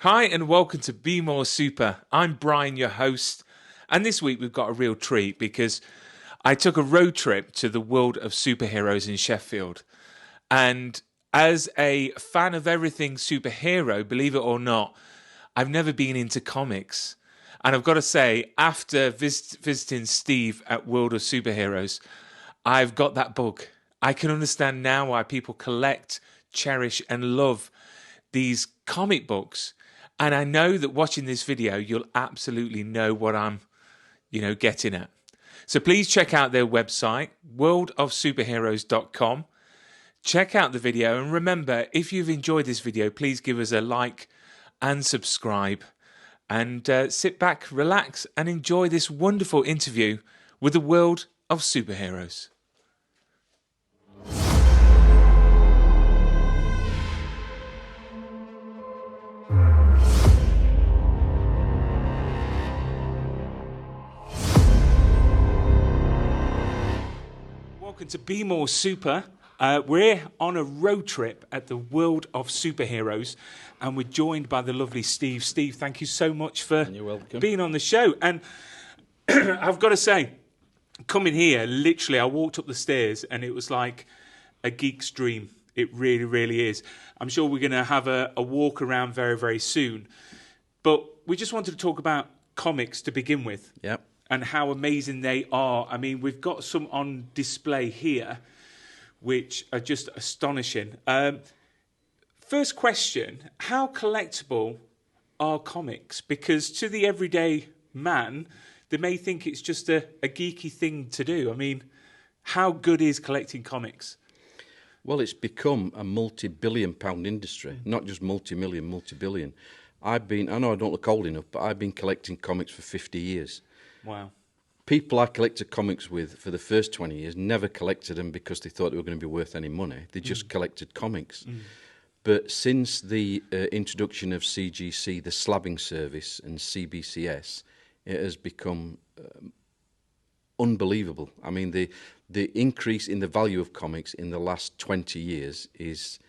Hi and welcome to Be More Super. I'm Brian, your host, and this week we've got a real treat because I took a road trip to the world of superheroes in Sheffield. And as a fan of everything superhero, believe it or not, I've never been into comics. And I've got to say, after visiting Steve at World of Superheroes, I've got that bug. I can understand now why people collect, cherish, and love these comic books. And I know that watching this video, you'll absolutely know what I'm, getting at. So please check out their website, worldofsuperheroes.com. Check out the video. And remember, if you've enjoyed this video, please give us a like and subscribe. And sit back, relax, and enjoy this wonderful interview with the world of superheroes. Welcome to Be More Super. We're on a road trip at the world of superheroes, and we're joined by the lovely Steve. Steve, thank you so much for being on the show. And I've got to say, coming here, literally, I walked up the stairs, and it was like a geek's dream. It really, really is. I'm sure we're going to have a walk around very, very soon. But we just wanted to talk about comics to begin with. Yep. And how amazing they are. I mean, we've got some on display here, which are just astonishing. First question, how collectible are comics? Because to the everyday man, they may think it's just a geeky thing to do. I mean, how good is collecting comics? Well, it's become a multi-billion-pound industry, not just multi-million, multi-billion. I know I don't look old enough, but I've been collecting comics for 50 years. Wow. People I collected comics with for the first 20 years never collected them because they thought they were going to be worth any money. They just collected comics. But since the introduction of CGC, the slabbing service, and CBCS, it has become unbelievable. I mean, the increase in the value of comics in the last 20 years is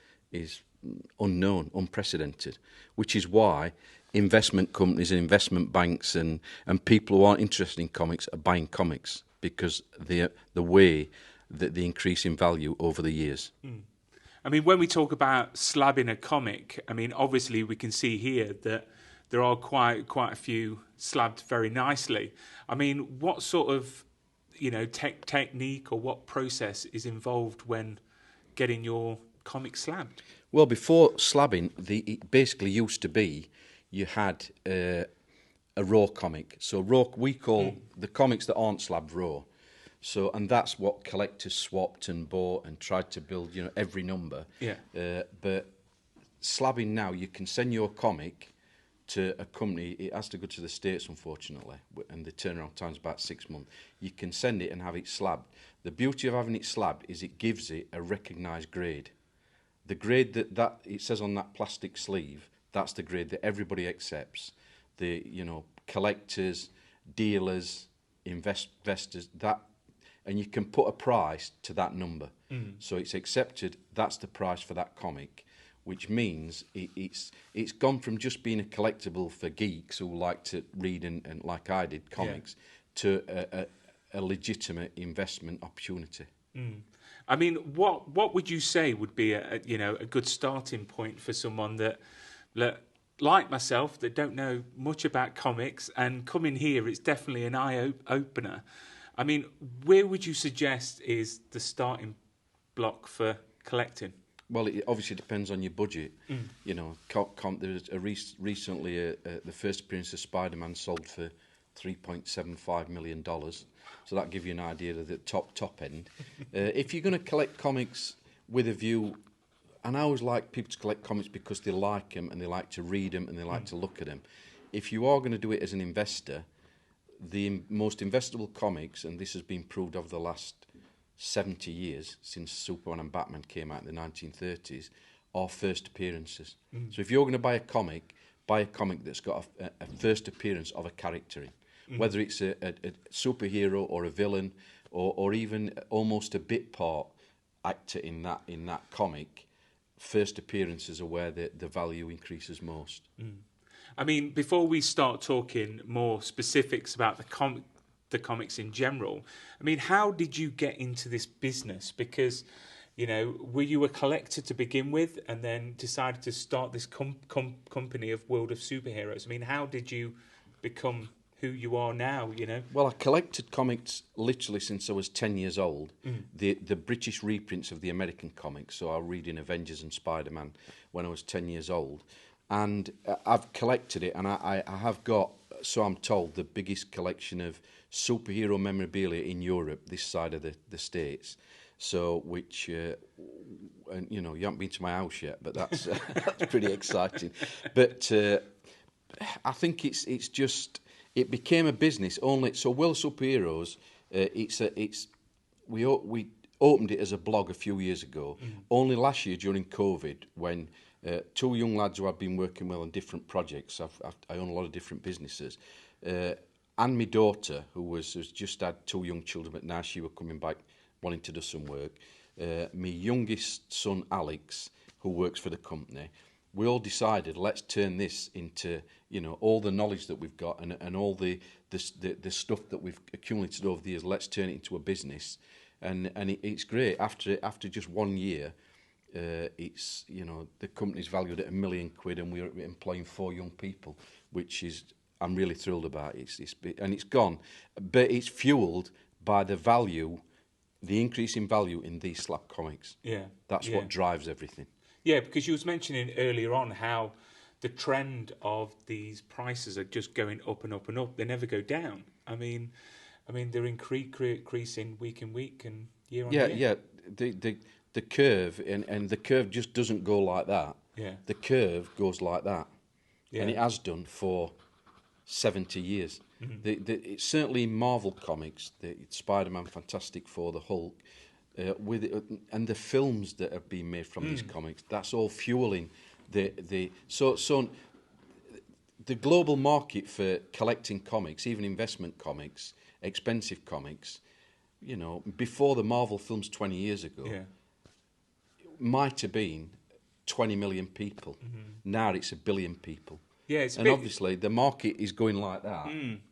unknown, unprecedented, which is why investment companies and investment banks and people who aren't interested in comics are buying comics because the way that the increase in value over the years. I mean, when we talk about slabbing a comic, I mean, obviously we can see here that there are quite a few slabbed very nicely. I mean, what sort of, technique or what process is involved when getting your comic slabbed? Well, before slabbing, it basically used to be you had a raw comic. So raw, we call the comics that aren't slabbed raw. So, and that's what collectors swapped and bought and tried to build, every number. Yeah. But slabbing now, you can send your comic to a company. It has to go to the States, unfortunately, and the turnaround time's about 6 months. You can send it and have it slabbed. The beauty of having it slabbed is it gives it a recognised grade. The grade that it says on that plastic sleeve, that's the grade that everybody accepts. The collectors, dealers, investors, and you can put a price to that number. So it's accepted. That's the price for that comic, which means it's gone from just being a collectible for geeks who like to read and like I did comics to a legitimate investment opportunity. I mean, what would you say would be a good starting point for someone that like myself, that don't know much about comics, and coming here, it's definitely an eye-opener. I mean, where would you suggest is the starting block for collecting? Well, it obviously depends on your budget. There was recently the first appearance of Spider-Man sold for $3.75 million. So that gives you an idea of the top end. If you're going to collect comics with a view, and I always like people to collect comics because they like them and they like to read them and they like to look at them. If you are going to do it as an investor, the most investable comics, and this has been proved over the last 70 years since Superman and Batman came out in the 1930s, are first appearances. So if you're going to buy a comic that's got a first appearance of a character in, whether it's a superhero or a villain or even almost a bit part actor in that comic. First appearances are where the value increases most. I mean, before we start talking more specifics about the comics in general, I mean, how did you get into this business? Because, you know, were you a collector to begin with, and then decided to start this company of World of Superheroes? I mean, how did you become who you are now? You know. Well, I collected comics literally since I was 10 years old. The British reprints of the American comics. So I was reading Avengers and Spider-Man when I was 10 years old. And I've collected it, and I have got, so I'm told, the biggest collection of superhero memorabilia in Europe, this side of the States. So, which, and, you know, you haven't been to my house yet, but that's that's pretty exciting. But I think it's just, it became a business only. So, World Superheroes, we opened it as a blog a few years ago. Only last year during COVID, when two young lads who I've been working with on different projects, I own a lot of different businesses, and my daughter, who has just had two young children, but now she was coming back wanting to do some work. My youngest son, Alex, who works for the company, we all decided, let's turn this into, you know, all the knowledge that we've got and all the stuff that we've accumulated over the years, let's turn it into a business. And it's great. After just 1 year, it's, you know, the company's valued at £1 million, and we're employing 4 young people, which is, I'm really thrilled about. It's gone, but it's fueled by the value, the increase in value in these slab comics. Yeah, that's what drives everything. Yeah, because you was mentioning earlier on how the trend of these prices are just going up and up and up. They never go down. I mean, they're increasing week in week and year on year. Yeah. The curve, and the curve just doesn't go like that. Yeah. The curve goes like that, Yeah. and it has done for 70 years. It's certainly in Marvel comics, the Spider-Man, Fantastic Four, the Hulk, and the films that have been made from these comics. That's all fueling so the global market for collecting comics, even investment comics, expensive comics. You know, before the Marvel films 20 years ago, might have been 20 million people. Now it's 1 billion people. Yeah, it's obviously the market is going like that,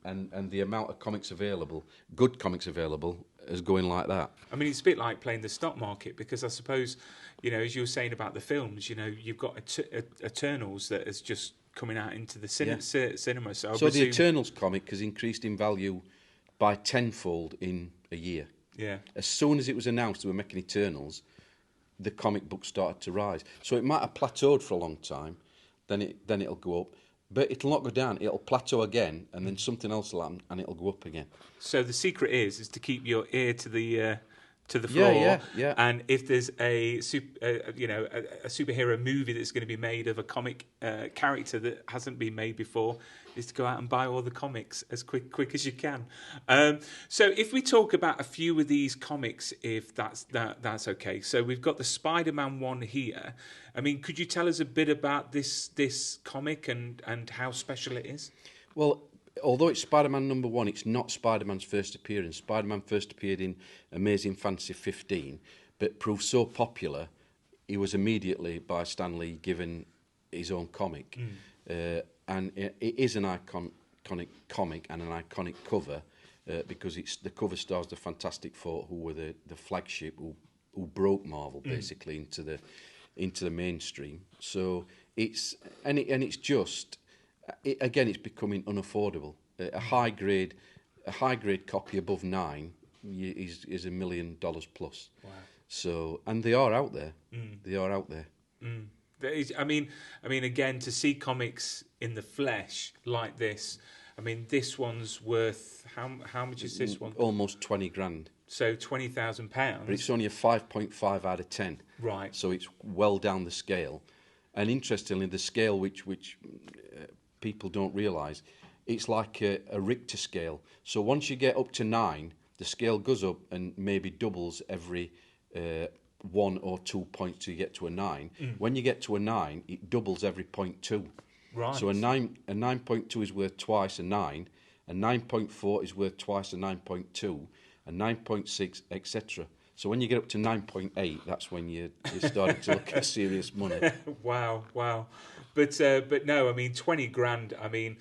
and the amount of comics available, good comics available, is going like that. I mean, it's a bit like playing the stock market, because I suppose, you know, as you were saying about the films, you know, you've got Eternals that is just coming out into the cinema. So the Eternals comic has increased in value by tenfold in a year. Yeah. As soon as it was announced they were making Eternals, the comic book started to rise. So it might have plateaued for a long time, then it'll go up. But it'll not go down. It'll plateau again, and then something else will happen, and it'll go up again. So the secret is to keep your ear to the floor. Yeah. And if there's a superhero movie that's going to be made of a comic character that hasn't been made before, is to go out and buy all the comics as quick as you can. So if we talk about a few of these comics, if that's okay. So we've got the Spider-Man one here. I mean, could you tell us a bit about this comic and how special it is? Well, although it's Spider-Man #1, it's not Spider-Man's first appearance. Spider-Man first appeared in Amazing Fantasy 15, but proved so popular, he was immediately by Stan Lee given his own comic. And it is an iconic comic and an iconic cover, because it's the cover stars the Fantastic Four, who were the flagship, who broke Marvel basically into the mainstream. So it's just, it's becoming unaffordable. A high grade copy above 9 is $1 million plus. Wow. So, and they are out there. They are out there. I mean, again, to see comics in the flesh like this. I mean, this one's worth how much is this one? Almost 20 grand. So £20,000. But it's only a 5.5 out of 10. Right. So it's well down the scale. And interestingly, the scale which people don't realise, it's like a Richter scale. So once you get up to 9, the scale goes up and maybe doubles every 1 or 2 points till you get to a 9. When you get to a 9, it doubles every 0.2. Right. So a 9.2 is worth twice a 9, a 9.4 is worth twice a 9.2, a 9.6, etc. So when you get up to 9.8, that's when you're starting to look at serious money. Wow. But no, I mean, 20 grand. I mean,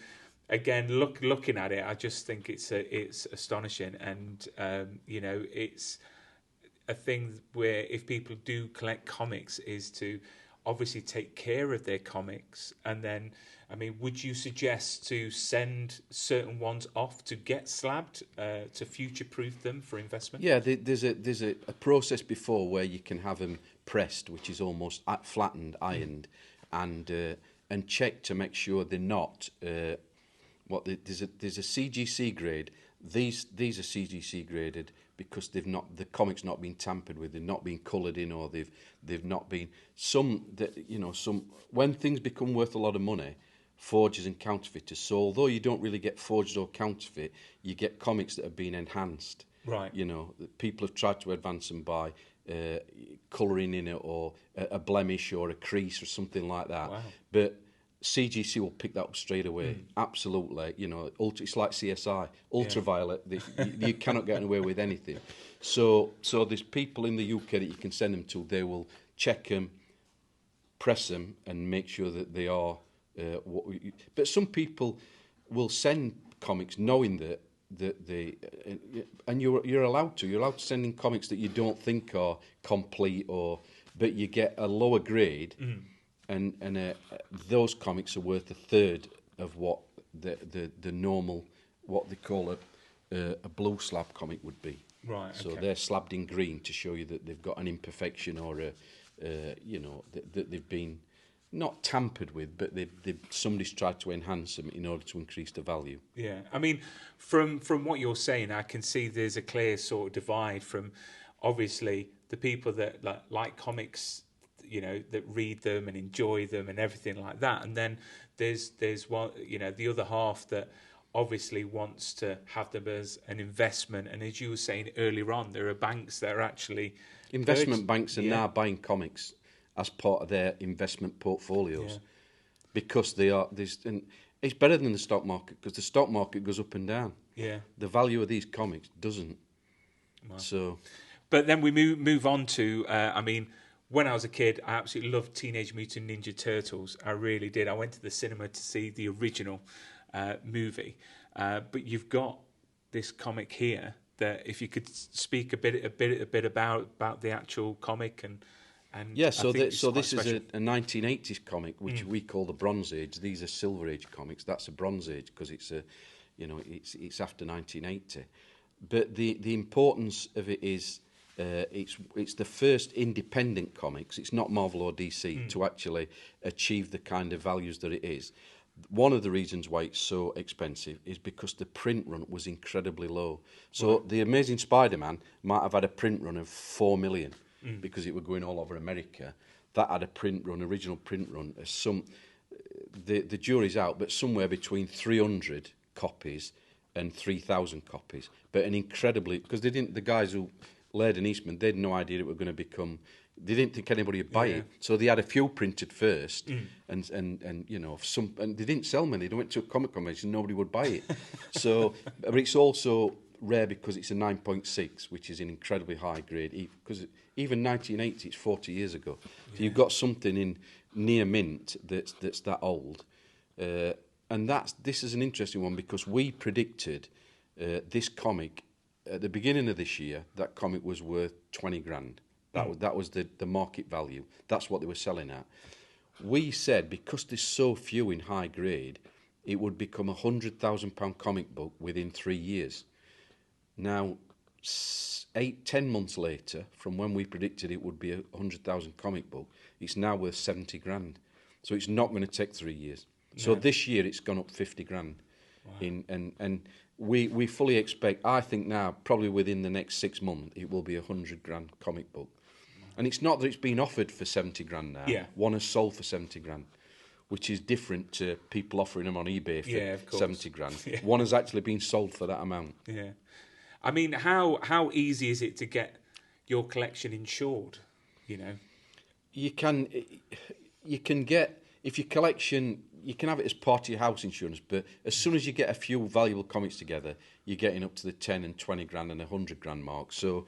again, looking at it, I just think it's astonishing, and it's a thing where if people do collect comics, is to obviously take care of their comics, and then, I mean, would you suggest to send certain ones off to get slabbed to future-proof them for investment? Yeah, there's a process before where you can have them pressed, which is almost flattened, ironed, and checked to make sure they're not. There's a CGC grade. These are CGC graded because the comic's not been tampered with, they've not been coloured in, or they've not been some when things become worth a lot of money. Forgers and counterfeiters. So although you don't really get forged or counterfeit, you get comics that have been enhanced. Right. People have tried to advance them by colouring in it, or a blemish or a crease or something like that. Wow. But CGC will pick that up straight away. Absolutely. It's like CSI, ultraviolet. You cannot get away with anything. So there's people in the UK that you can send them to. They will check them, press them, and make sure that they are. But some people will send comics knowing that they and you're allowed to send in comics that you don't think are complete, but you get a lower grade, and those comics are worth a third of what the normal, what they call a blue slab comic would be. Right. So they're slabbed in green to show you that they've got an imperfection, or that they've been not tampered with, but somebody's tried to enhance them in order to increase the value. Yeah, I mean, from what you're saying, I can see there's a clear sort of divide from, obviously, the people that like comics, that read them and enjoy them and everything like that, and then there's one, the other half that obviously wants to have them as an investment. And as you were saying earlier on, there are banks that are actually investment banks are now buying comics as part of their investment portfolios, because it's better than the stock market, because the stock market goes up and down. Yeah, the value of these comics doesn't. Wow. So, but then we move on to. I mean, when I was a kid, I absolutely loved Teenage Mutant Ninja Turtles. I really did. I went to the cinema to see the original movie. But you've got this comic here that, if you could speak a bit about the actual comic and. Yeah, so this is a 1980s comic, which we call the Bronze Age. These are Silver Age comics. That's a Bronze Age because it's after 1980. But the importance of it is it's the first independent comics. It's not Marvel or DC to actually achieve the kind of values that it is. One of the reasons why it's so expensive is because the print run was incredibly low. So the Amazing Spider-Man might have had a print run of 4 million. Because it were going all over America. That had a original print run. The jury's out, but somewhere between 300 copies and 3,000 copies. But an incredibly, because the guys who, Laird and Eastman, they had no idea it were going to become. They didn't think anybody would buy it, so they had a few printed first, and they didn't sell many. They went to a comic convention, nobody would buy it. So, but it's also rare because it's a 9.6, which is an incredibly high grade. Because even 1980, it's 40 years ago. So you've got something in near mint that's that old, and this is an interesting one because we predicted this comic at the beginning of this year. That comic was worth 20 grand. That was the market value. That's what they were selling at. We said because there's so few in high grade, it would become a £100,000 comic book within 3 years. Now, 10 months later, from when we predicted it would be a 100,000 comic book, it's now worth 70 grand. So it's not going to take 3 years. So this year it's gone up 50 grand. Wow. And we fully expect, I think now, probably within the next 6 months, it will be a 100 grand comic book. And it's not that it's been offered for 70 grand now. Yeah. One has sold for 70 grand, which is different to people offering them on eBay for 70 grand. Yeah. One has actually been sold for that amount. Yeah. I mean, how easy is it to get your collection insured? You can get, if your collection, you can have it as part of your house insurance, but as soon as you get a few valuable comics together, you're getting up to the 10 and 20 grand and 100 grand mark. So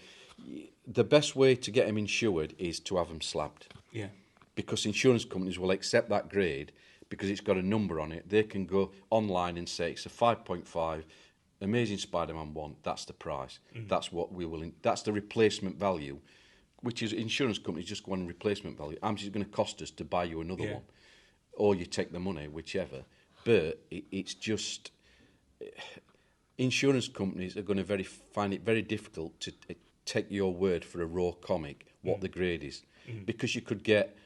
the best way to get them insured is to have them slabbed. Yeah. Because insurance companies will accept that grade, because it's got a number on it. They can go online and say it's a 5.5. Amazing Spider-Man 1, that's the price. That's what we will. That's the replacement value, which is insurance companies just go on replacement value. How much is it going to cost us to buy you another one? Or you take the money, whichever. But it's just... Insurance companies are going to find it very difficult to take your word for a raw comic, what the grade is. Because you could get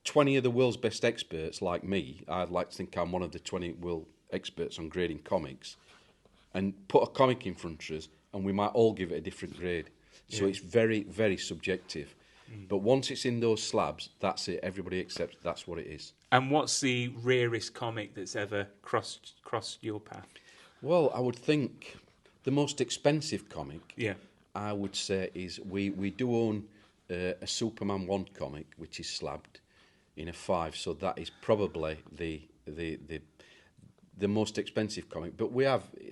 20 of the world's best experts like me. I'd like to think I'm one of the 20 world experts on grading comics, and put a comic in front of us, and we might all give it a different grade. So it's very, very subjective. But once it's in those slabs, that's it. Everybody accepts that's what it is. And what's the rarest comic that's ever crossed your path? Well, I would think the most expensive comic, Yeah. I would say, is we do own a Superman 1 comic, which is slabbed in a 5. So that is probably the most expensive comic. But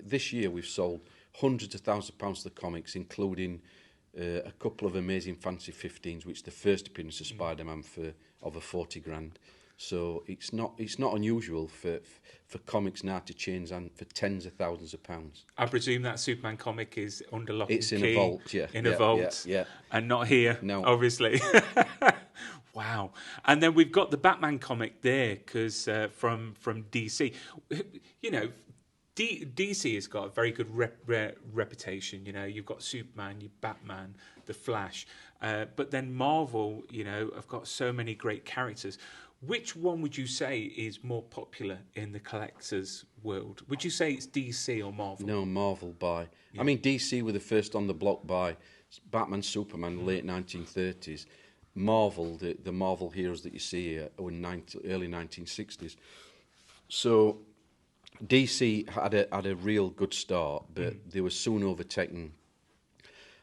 this year we've sold hundreds of thousands of pounds of the comics, including a couple of amazing Fantasy 15s, which the first appearance of Spider-Man for over 40 grand. So it's not unusual for comics now to change and for tens of thousands of pounds. I presume that Superman comic is under lock and key. It's in a vault, yeah. In a vault, yeah. And not here, No. obviously. Wow. And then we've got the Batman comic there, because from DC. You know, DC has got a very good reputation. You know, you've got Superman, you've Batman, the Flash. But then Marvel, you know, have got so many great characters. Which one would you say is more popular in the collector's world? Would you say it's DC or Marvel? No, Marvel by... Yeah. I mean, DC were the first on the block by Batman, Superman, late 1930s. Marvel, the Marvel heroes that you see here, were early 1960s. So DC had a real good start, but they were soon overtaken.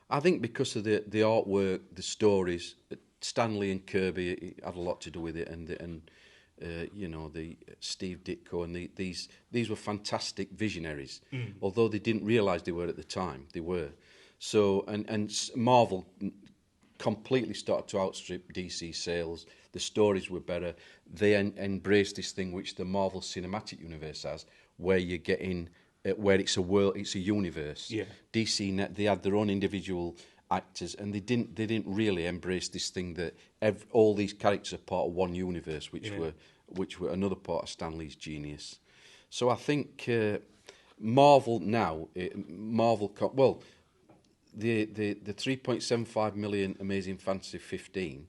I think because of the artwork, the stories... Stanley and Kirby had a lot to do with it, and you know, the Steve Ditko and these were fantastic visionaries. Although they didn't realise they were at the time, they were. So and Marvel completely started to outstrip DC sales. The stories were better. They embraced this thing which the Marvel Cinematic Universe has, where you're getting where it's a world, it's a universe. Yeah. DC they had their own individual actors, and they didn't really embrace this thing that all these characters are part of one universe, which were another part of Stan Lee's genius. So I think Marvel now, the 3.75 million Amazing Fantasy 15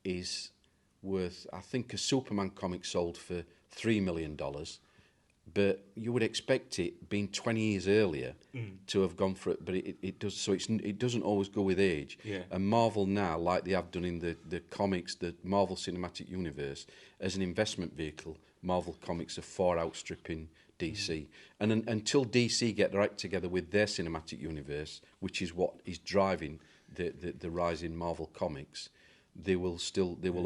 is worth, I think, a Superman comic sold for $3 million. But you would expect it, being 20 years earlier, to have gone for it. But it does. So it doesn't always go with age. Yeah. And Marvel now, like they have done in the comics, the Marvel Cinematic Universe, as an investment vehicle, Marvel Comics are far outstripping DC. And until DC get their act together with their cinematic universe, which is what is driving the rise in Marvel Comics, they will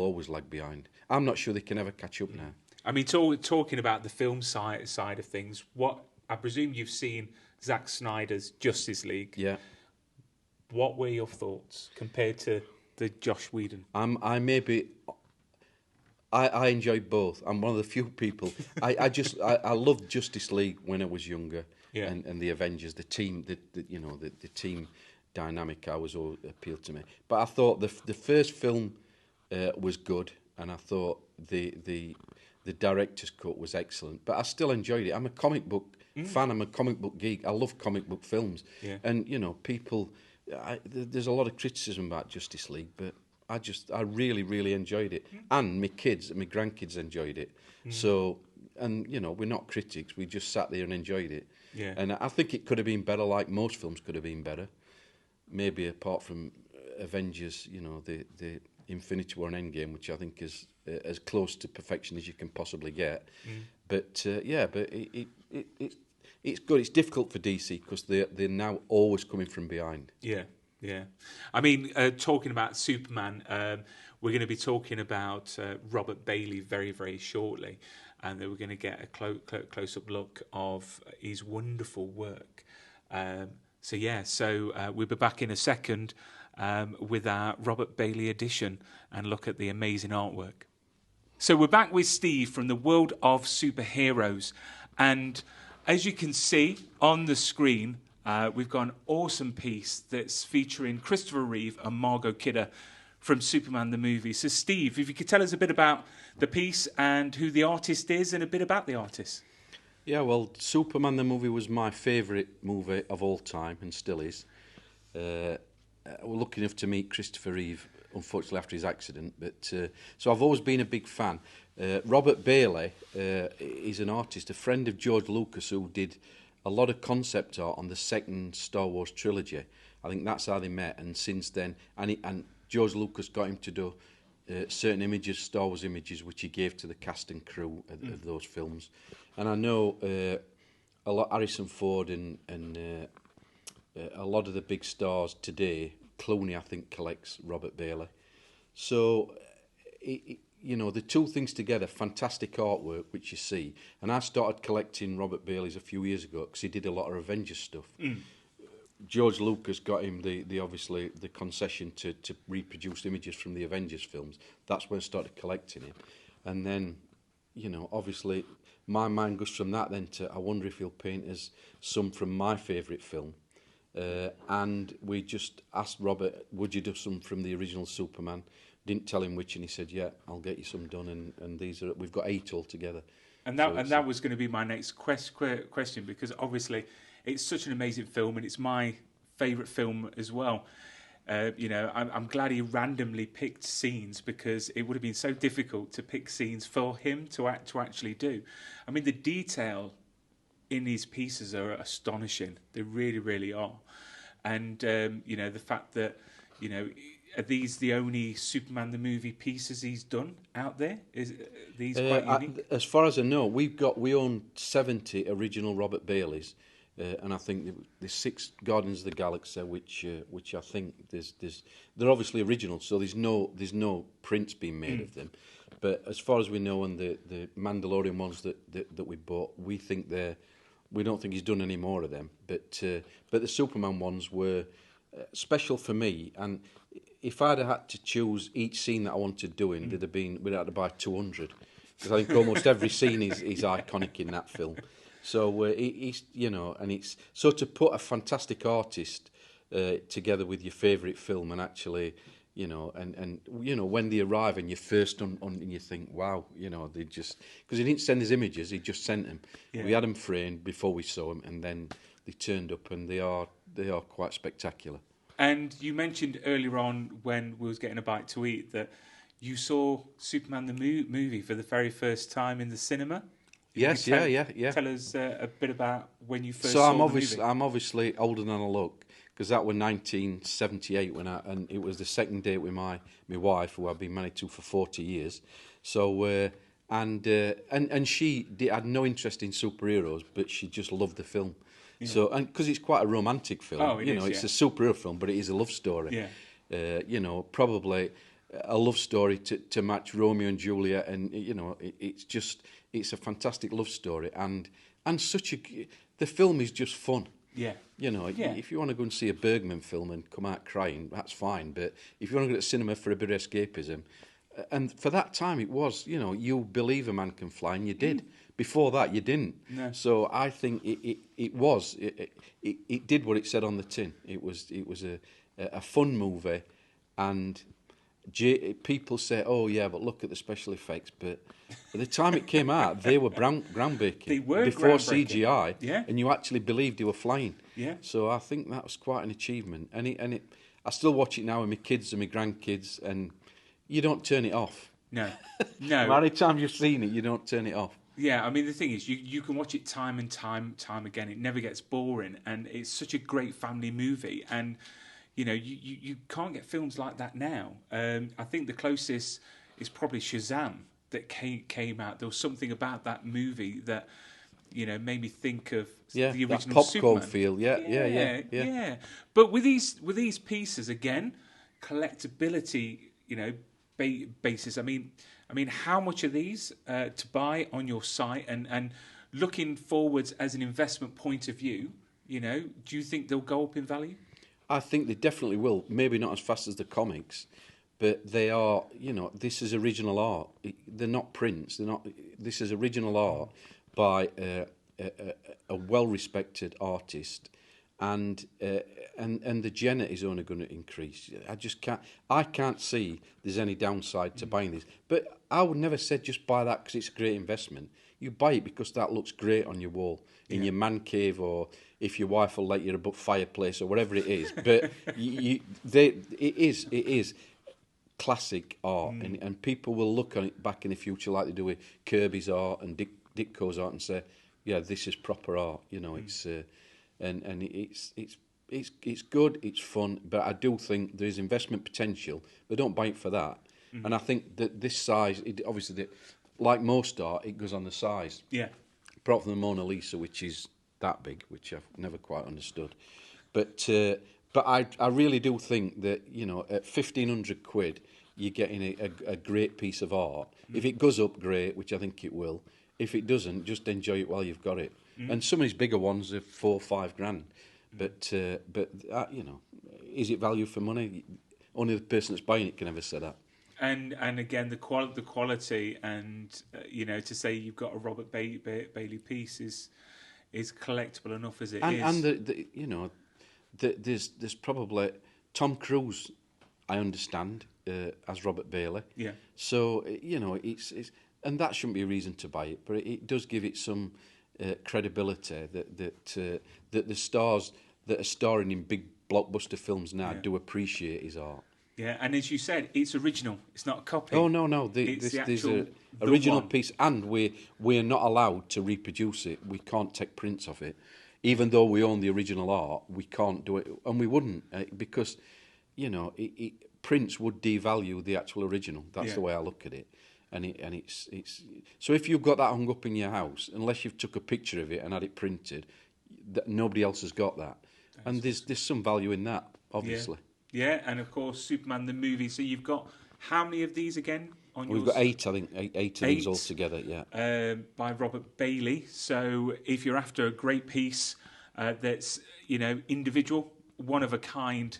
always lag behind. I'm not sure they can ever catch up now. I mean, talking about the film side of things, what I presume you've seen Zack Snyder's Justice League. Yeah. What were your thoughts compared to the Joss Whedon? I enjoyed both. I'm one of the few people. I loved Justice League when I was younger. Yeah. And the Avengers, the team, the team dynamic always appealed to me. But I thought the first film was good, and I thought the director's cut was excellent, but I still enjoyed it. I'm a comic book fan. I'm a comic book geek. I love comic book films. Yeah. And you know, there's a lot of criticism about Justice League, but I really, really enjoyed it. And my grandkids enjoyed it. So, and you know, we're not critics. We just sat there and enjoyed it. Yeah. And I think it could have been better, like most films could have been better. Maybe apart from Avengers, you know, the Infinity War and Endgame, which I think is as close to perfection as you can possibly get. But it's good. It's difficult for DC because they're now always coming from behind. Yeah. I mean, talking about Superman, we're going to be talking about Robert Bailey very, very shortly, and then we're going to get a close-up look of his wonderful work. So we'll be back in a second with our Robert Bailey edition and look at the amazing artwork. So we're back with Steve from the world of superheroes. And as you can see on the screen, we've got an awesome piece that's featuring Christopher Reeve and Margot Kidder from Superman the movie. So Steve, if you could tell us a bit about the piece and who the artist is and a bit about the artist. Yeah, well, Superman the movie was my favourite movie of all time and still is. We're lucky enough to meet Christopher Reeve, unfortunately after his accident, but so I've always been a big fan. Robert Bailey is an artist, a friend of George Lucas, who did a lot of concept art on the second Star Wars trilogy. I think that's how they met, and since then, and George Lucas got him to do certain images, Star Wars images, which he gave to the cast and crew of those films. And I know a lot Harrison Ford and a lot of the big stars today. Clooney, I think, collects Robert Bailey. So, you know, the two things together, fantastic artwork, which you see. And I started collecting Robert Bailey's a few years ago because he did a lot of Avengers stuff. George Lucas got him the obviously the concession to reproduce images from the Avengers films. That's when I started collecting him. And then, you know, obviously my mind goes from that then to, I wonder if he'll paint us some from my favourite film. And we just asked Robert, would you do some from the original Superman? Didn't tell him which, and he said, yeah, I'll get you some done. And these are, we've got 8 altogether. And that was going to be my next question, because obviously it's such an amazing film, and it's my favourite film as well. You know, I'm glad he randomly picked scenes, because it would have been so difficult to pick scenes for him to actually do. I mean, the detail in his pieces are astonishing. They really, really are. And, you know, the fact that, you know, are these the only Superman the movie pieces he's done out there? Is these quite unique? As far as I know, we own 70 original Robert Baileys, and I think there's 6 Guardians of the Galaxy, which I think they're obviously original, so there's no prints being made of them. But as far as we know, and the Mandalorian ones that we bought, we don't think he's done any more of them. But the Superman ones were special for me, and if I'd have had to choose each scene that I wanted doing, we'd have to buy 200, because I think almost every scene is iconic in that film. So he's, you know, and it's so to put a fantastic artist together with your favourite film, and actually, you know, and you know, when they arrive and you first and you think, wow, you know, they just, because he didn't send us images, he just sent them. Yeah. We had them framed before we saw them, and then they turned up, and they are quite spectacular. And you mentioned earlier on when we was getting a bite to eat that you saw Superman the movie for the very first time in the cinema. Yes, yeah. Tell us a bit about when you first saw the movie. I'm obviously older than I look, because that was 1978 and it was the second date with my wife, who I've been married to for 40 years. So and she had no interest in superheroes, but she just loved the film. Yeah. So, and because it's quite a romantic film, it's a superhero film, but it is a love story. Yeah. You know, probably a love story to match Romeo and Juliet, and you know, it's a fantastic love story, and the film is just fun. Yeah. You know, if you want to go and see a Bergman film and come out crying, that's fine. But if you want to go to the cinema for a bit of escapism, and for that time it was, you know, you believe a man can fly, and you did. Before that, you didn't. No. So I think it did what it said on the tin. It was a fun movie, and people say, "Oh yeah, but look at the special effects." But at the time it came out, they were groundbreaking. They were before groundbreaking. CGI, and you actually believed they were flying. Yeah. So I think that was quite an achievement, and I still watch it now with my kids and my grandkids, and you don't turn it off. No. How many times you've seen it, you don't turn it off. Yeah, I mean, the thing is, you can watch it time and time again. It never gets boring, and it's such a great family movie. And, you know, you can't get films like that now. I think the closest is probably Shazam that came out. There was something about that movie that, you know, made me think of the original that popcorn Superman. feel. Yeah. But with these pieces, again, collectability, you know, basis. I mean, how much are these to buy on your site? And looking forwards as an investment point of view, you know, do you think they'll go up in value? I think they definitely will. Maybe not as fast as the comics, but they are, this is original art. They're not prints. They're not. This is original art by a well-respected artist, and the Jenna is only going to increase. I can't see there's any downside to buying these. But I would never say just buy that because it's a great investment. You buy it because that looks great on your wall, in your man cave, or if your wife will let you above fireplace or whatever it is. But it is classic art, and people will look on it back in the future like they do with Kirby's art and Ditko's art and say, yeah, this is proper art. It's and it's good, it's fun, but I do think there is investment potential. But don't buy it for that. And I think that this size, like most art, it goes on the size. Yeah. Apart from the Mona Lisa, which is that big, which I've never quite understood. But I really do think that, at £1,500, you're getting a great piece of art. If it goes up, great, which I think it will. If it doesn't, just enjoy it while you've got it. And some of these bigger ones are £4 or £5 grand. But is it value for money? Only the person that's buying it can ever say that. And again, the quality, and to say you've got a Robert Bailey piece is collectible enough as it is. And there's probably Tom Cruise, I understand, as Robert Bailey. Yeah. So it's and that shouldn't be a reason to buy it, but it does give it some credibility that the stars that are starring in big blockbuster films now do appreciate his art. Yeah, and as you said, it's original. It's not a copy. Oh no! There's an original piece, and we're not allowed to reproduce it. We can't take prints of it, even though we own the original art. We can't do it, and we wouldn't because, prints would devalue the actual original. That's the way I look at it, and it's so if you've got that hung up in your house, unless you've took a picture of it and had it printed, nobody else has got that, and there's some value in that, obviously. Yeah, and of course, Superman the movie. So you've got how many of these again on yours? We've got 8, I think, 8 of these altogether, yeah. By Robert Bailey. So if you're after a great piece that's, individual, one of a kind,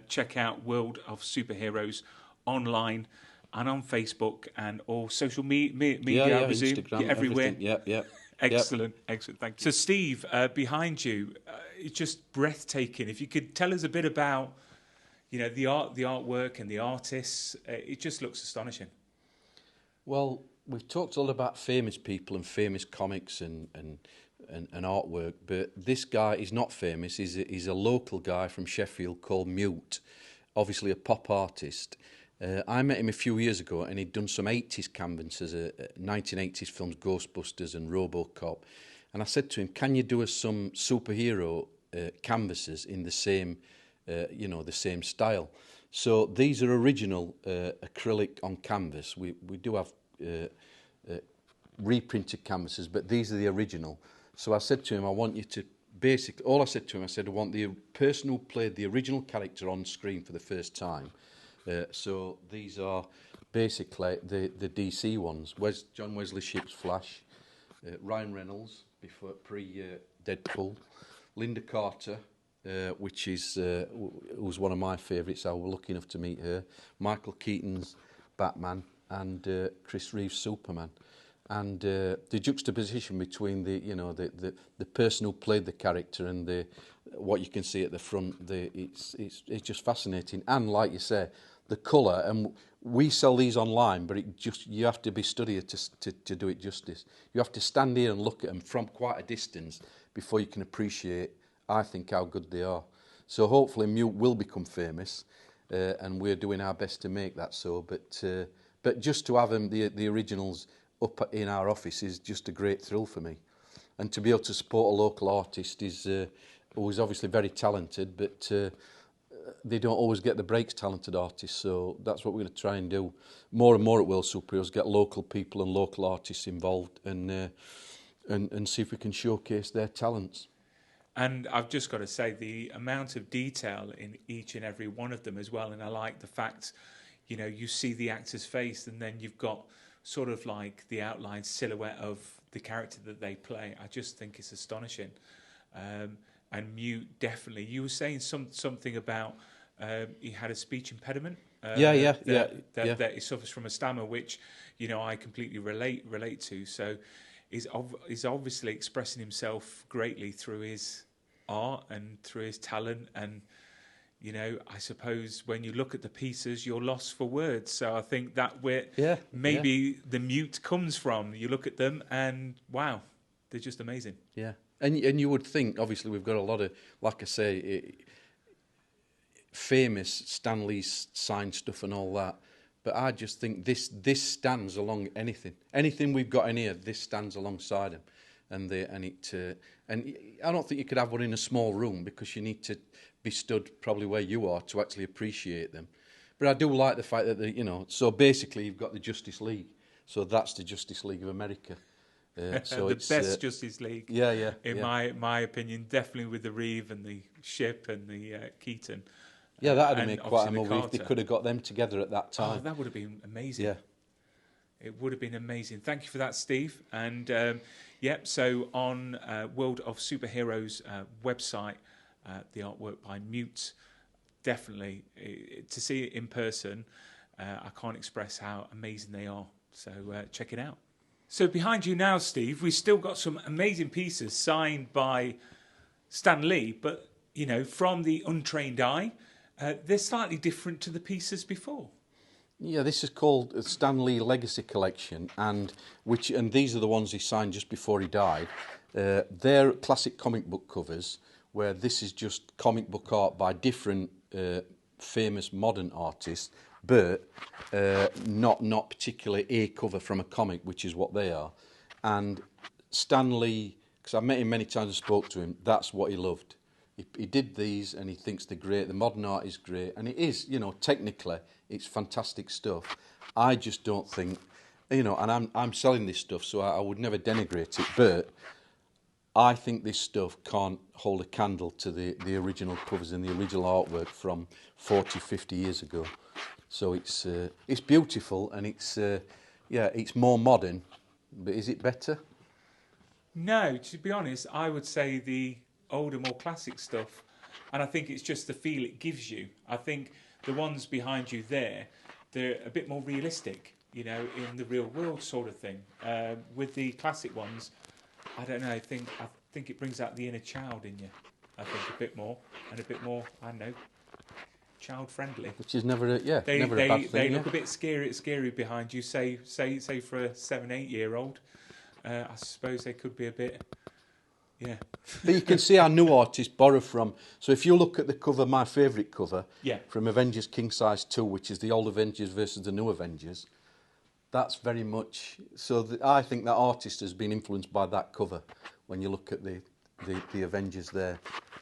check out World of Superheroes online and on Facebook and all social media, I presume. Instagram, everywhere. Yeah. Excellent, thank you. So Steve, behind you, it's just breathtaking. If you could tell us a bit about the artwork and the artists, it just looks astonishing. Well, we've talked a lot about famous people and famous comics and artwork, but this guy is not famous. He's a local guy from Sheffield called Mute, obviously a pop artist. I met him a few years ago, and he'd done some 80s canvases, 1980s films, Ghostbusters and RoboCop. And I said to him, can you do us some superhero canvases in the same the same style? So these are original acrylic on canvas. We do have reprinted canvases, but these are the original. So I said to him, I want you to all I said to him, I said, I want the person who played the original character on screen for the first time. So these are basically the DC ones. John Wesley Shipp's Flash, Ryan Reynolds pre-Deadpool, Linda Carter, which is was one of my favourites. I was lucky enough to meet her. Michael Keaton's Batman and Chris Reeve's Superman, and the juxtaposition between the person who played the character and what you can see at the front. It's just fascinating, and like you say, the colour. And we sell these online, but you have to be studied to do it justice. You have to stand here and look at them from quite a distance before you can appreciate, I think, how good they are. So hopefully Mute will become famous, and we're doing our best to make that so. But just to have them, the originals, up in our office is just a great thrill for me. And to be able to support a local artist who is obviously very talented, but they don't always get the breaks, talented artists. So that's what we're going to try and do. More and more at World Superheroes, get local people and local artists involved, and see if we can showcase their talents. And I've just got to say, the amount of detail in each and every one of them as well. And I like the fact, you see the actor's face, and then you've got sort of like the outline silhouette of the character that they play. I just think it's astonishing. And Mute, definitely. You were saying something about he had a speech impediment? That he suffers from a stammer, which I completely relate to. So he's obviously expressing himself greatly through his art and through his talent. And I suppose when you look at the pieces, you're lost for words. So I think that where maybe the mute comes from. You look at them and wow, they're just amazing. Yeah, and you would think, obviously, we've got a lot of, like I say, famous Stan Lee's signed stuff and all that. But I just think this stands along anything we've got in here. This stands alongside him, and I don't think you could have one in a small room because you need to be stood probably where you are to actually appreciate them. But I do like the fact that so basically you've got the Justice League, so that's the Justice League of America. So the best Justice League, in my opinion, definitely with the Reeve and the Ship and the Keaton. Yeah, that would have made quite a movie if they could have got them together at that time. Oh, that would have been amazing. Yeah. It would have been amazing. Thank you for that, Steve. And so on World of Superheroes website, the artwork by Mute, definitely to see it in person, I can't express how amazing they are. So check it out. So behind you now, Steve, we've still got some amazing pieces signed by Stan Lee, but from the untrained eye, they're slightly different to the pieces before. Yeah, this is called Stan Lee Legacy Collection, and these are the ones he signed just before he died. They're classic comic book covers, where this is just comic book art by different famous modern artists, but not particularly a cover from a comic, which is what they are. And Stan Lee, because I've met him many times and spoke to him, that's what he loved. He did these and he thinks they're great. The modern art is great, and it is, technically it's fantastic stuff. I just don't think, and I'm selling this stuff, so I would never denigrate it, but I think this stuff can't hold a candle to the original covers and the original artwork from 40, 50 years ago. So it's beautiful, and it's more modern, but is it better? No, to be honest, I would say the older, more classic stuff, and I think it's just the feel it gives you. I think the ones behind you there, they're a bit more realistic, in the real world sort of thing. With the classic ones, I don't know. I think it brings out the inner child in you. I think a bit more, I don't know, child friendly. Which is never a bad thing. They look a bit scary behind you. Say for a 7-8 year old, I suppose they could be a bit. Yeah. But you can see our new artists borrow from. So if you look at the cover, my favourite cover, from Avengers King Size 2, which is the old Avengers versus the new Avengers, that's very much. So I think that artist has been influenced by that cover when you look at the Avengers there.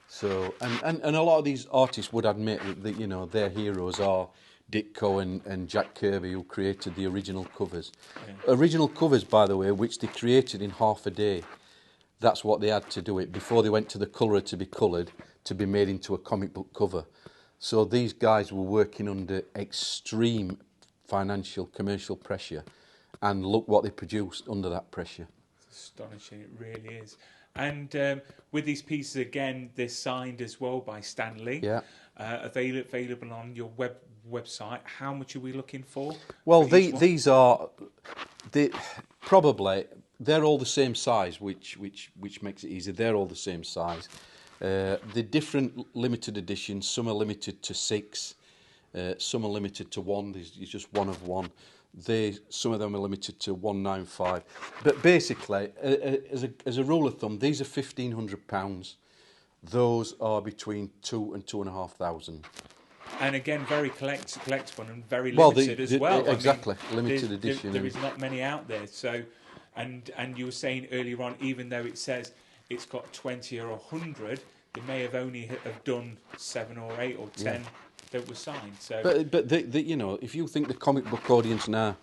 So and a lot of these artists would admit that their heroes are Ditko and Jack Kirby, who created the original covers. Yeah. Original covers, by the way, which they created in half a day. That's what they had to do it before they went to the colourer to be coloured, to be made into a comic book cover. So these guys were working under extreme financial, commercial pressure, and look what they produced under that pressure. It's astonishing, it really is. And with these pieces, again, they're signed as well by Stan Lee. Yeah. Available on your website. How much are we looking for? Well, these are probably. They're all the same size, which makes it easy. They're all the same size. The different limited editions, some are limited to 6, some are limited to 1. There's just one of one. Some of them are limited to 195. But basically, as a rule of thumb, these are £1,500. Those are between 2,000 and 2,500. And again, very collectible and very limited as well. Exactly, limited edition. There is not many out there, so. And you were saying earlier on, even though it says it's got 20 or 100, they may have only have done 7 or 8 or 10 that were signed. So, but if you think the comic book audience now,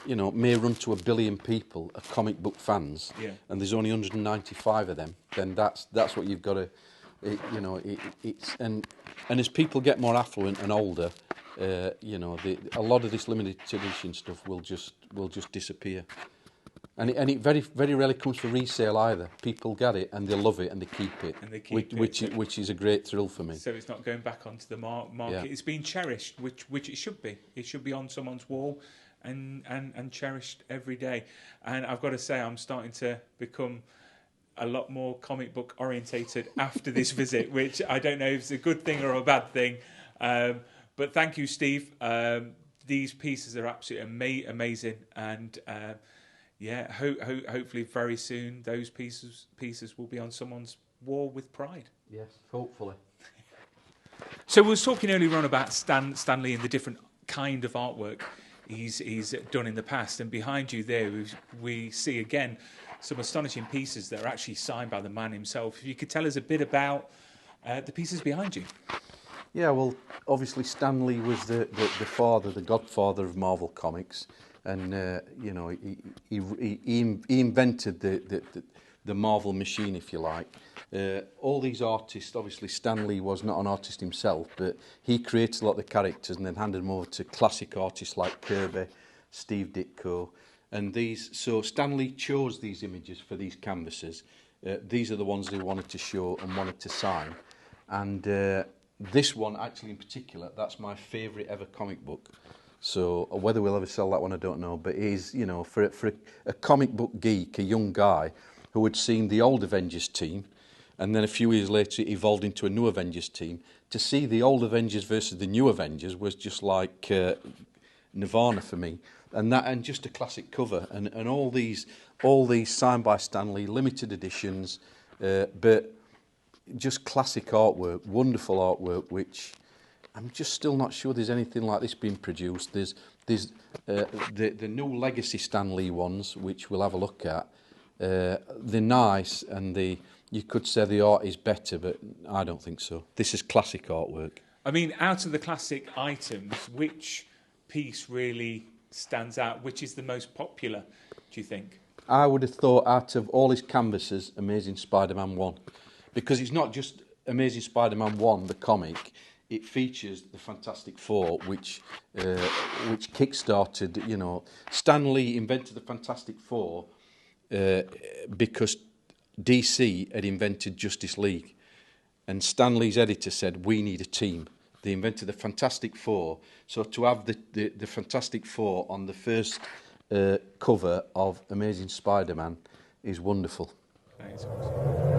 may run to 1 billion people are comic book fans, and there's only 195 of them, then that's what you've got to, it's and as people get more affluent and older, a lot of this limited edition stuff will just disappear. it very very rarely comes for resale either. People get it and they love it and they keep it, And they keep which is a great thrill for me. So it's not going back onto the market. Yeah. It's being cherished, which it should be. It should be on someone's wall and cherished every day. And I've got to say, I'm starting to become a lot more comic book orientated after this visit, which I don't know if it's a good thing or a bad thing. But thank you, Steve. These pieces are absolutely amazing, and hopefully very soon those pieces will be on someone's wall with pride. Yes, hopefully. So we was talking earlier on about Stanley and the different kind of artwork he's done in the past, and behind you there we see again some astonishing pieces that are actually signed by the man himself. If you could tell us a bit about the pieces behind you. Yeah, well, obviously Stanley was the father, the godfather of Marvel Comics, and he invented the Marvel machine, if you like. All these artists, obviously Stanley was not an artist himself, but he created a lot of the characters and then handed them over to classic artists like Kirby, Steve Ditko, and these. So Stanley chose these images for these canvases. These are the ones they wanted to show and wanted to sign, and this one actually in particular, that's my favourite ever comic book. So whether we'll ever sell that one, I don't know. But it is, for a comic book geek, a young guy who had seen the old Avengers team, and then a few years later it evolved into a new Avengers team, to see the old Avengers versus the new Avengers was just like nirvana for me. And just a classic cover, and all these signed by Stanley, limited editions, but just classic artwork, wonderful artwork, which I'm just still not sure there's anything like this being produced. There's the new Legacy Stanley ones, which we'll have a look at. They're nice, and you could say the art is better, but I don't think so. This is classic artwork. I mean, out of the classic items, which piece really stands out? Which is the most popular, do you think? I would have thought out of all his canvases, Amazing Spider-Man 1. Because it's not just Amazing Spider-Man 1, the comic, it features the Fantastic Four, which kick-started, Stan Lee invented the Fantastic Four because DC had invented Justice League. And Stan Lee's editor said, we need a team. They invented the Fantastic Four. So to have the Fantastic Four on the first cover of Amazing Spider-Man is wonderful. That is awesome.